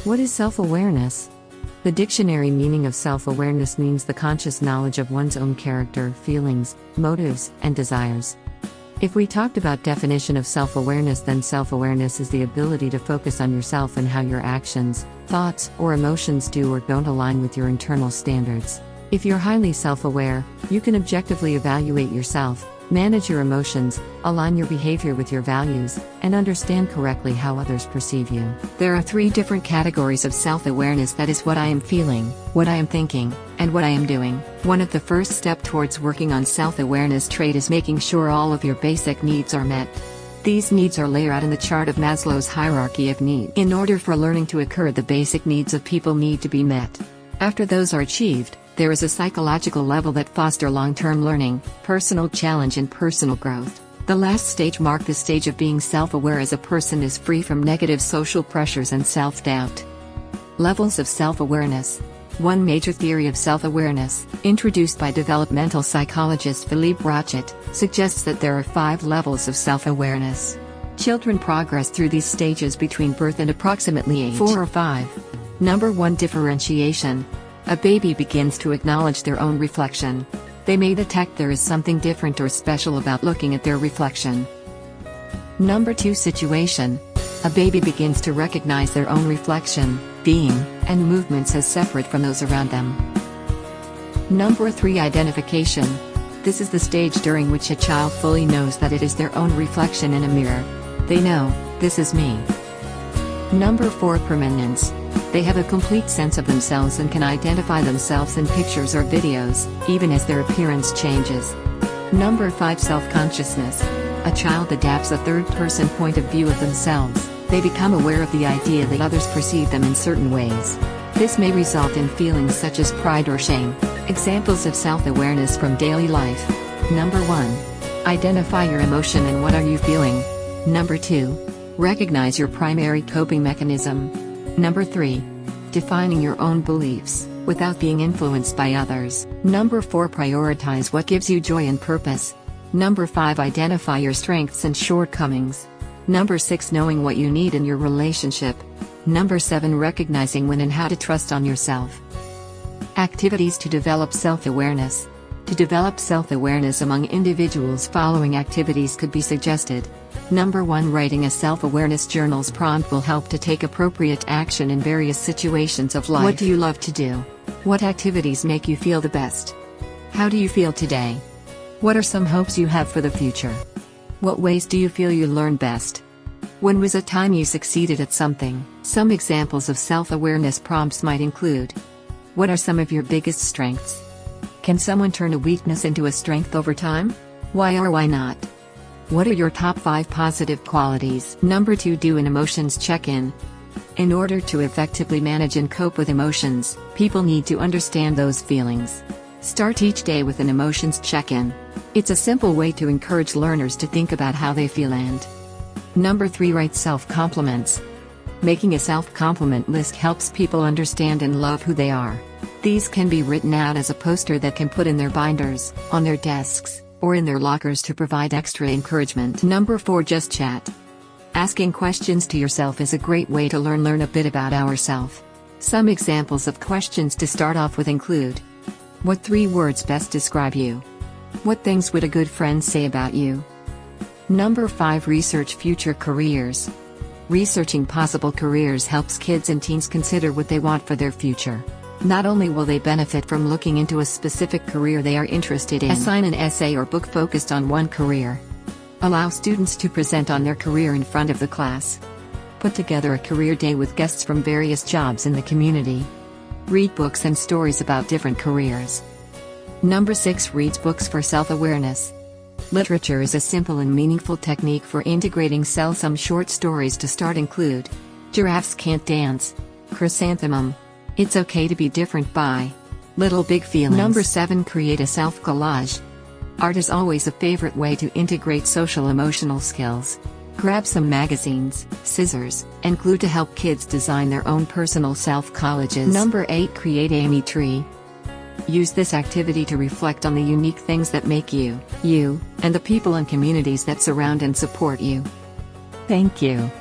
What is self-awareness? The dictionary meaning of self-awareness means the conscious knowledge of one's own character, feelings, motives, and desires. If we talked about definition of self-awareness, then self-awareness is the ability to focus on yourself and how your actions, thoughts, or emotions do or don't align with your internal standards. If you're highly self-aware, you can objectively evaluate yourself, manage your emotions, align your behavior with your values, and understand correctly how others perceive you. There are 3 different categories of self-awareness, that is what I am feeling, what I am thinking, and what I am doing. One of the first steps towards working on self-awareness trait is making sure all of your basic needs are met. These needs are laid out in the chart of Maslow's hierarchy of needs. In order for learning to occur, the basic needs of people need to be met. After those are achieved, there is a psychological level that fosters long-term learning, personal challenge and personal growth. The last stage marks the stage of being self-aware as a person is free from negative social pressures and self-doubt. Levels of self-awareness. One major theory of self-awareness, introduced by developmental psychologist Philippe Rochet, suggests that there are 5 levels of self-awareness. Children progress through these stages between birth and approximately age 4 or 5. Number 1, differentiation. A baby begins to acknowledge their own reflection. They may detect there is something different or special about looking at their reflection. Number 2, situation. A baby begins to recognize their own reflection, being, and movements as separate from those around them. Number 3, identification. This is the stage during which a child fully knows that it is their own reflection in a mirror. They know, this is me. Number 4, permanence. They have a complete sense of themselves and can identify themselves in pictures or videos, even as their appearance changes. Number 5, self-consciousness. A child adapts a third-person point of view of themselves. They become aware of the idea that others perceive them in certain ways. This may result in feelings such as pride or shame. Examples of self-awareness from daily life. Number 1. Identify your emotion and what are you feeling. Number 2. Recognize your primary coping mechanism. Number 3. Defining your own beliefs, without being influenced by others. Number 4. Prioritize what gives you joy and purpose. Number 5. Identify your strengths and shortcomings. Number 6. Knowing what you need in your relationship. Number 7. Recognizing when and how to trust on yourself. Activities to develop self-awareness. To develop self-awareness among individuals, following activities could be suggested. Number 1. Writing a self-awareness journal's prompt will help to take appropriate action in various situations of life. What do you love to do? What activities make you feel the best? How do you feel today? What are some hopes you have for the future? What ways do you feel you learn best? When was a time you succeeded at something? Some examples of self-awareness prompts might include: what are some of your biggest strengths? Can someone turn a weakness into a strength over time? Why or why not? What are your top 5 positive qualities? Number 2. Do an emotions check-in. In order to effectively manage and cope with emotions, people need to understand those feelings. Start each day with an emotions check-in. It's a simple way to encourage learners to think about how they feel. And Number 3. Write self-compliments. Making a self-compliment list helps people understand and love who they are. These can be written out as a poster that can put in their binders, on their desks, or in their lockers to provide extra encouragement. Number 4. Just chat. Asking questions to yourself is a great way to learn a bit about ourselves. Some examples of questions to start off with include: what 3 words best describe you? What things would a good friend say about you? Number 5. Research future careers. Researching possible careers helps kids and teens consider what they want for their future. Not only will they benefit from looking into a specific career they are interested in, assign an essay or book focused on one career. Allow students to present on their career in front of the class. Put together a career day with guests from various jobs in the community. Read books and stories about different careers. Number 6. Reads books for self-awareness. Literature is a simple and meaningful technique for integrating self. Some short stories to start include: Giraffes Can't Dance, Chrysanthemum, It's Okay to Be Different by Little Big Feelings. Number 7. Create a self-collage. Art is always a favorite way to integrate social-emotional skills. Grab some magazines, scissors, and glue to help kids design their own personal self-collages. Number 8. Create a me tree. Use this activity to reflect on the unique things that make you, and the people and communities that surround and support you. Thank you.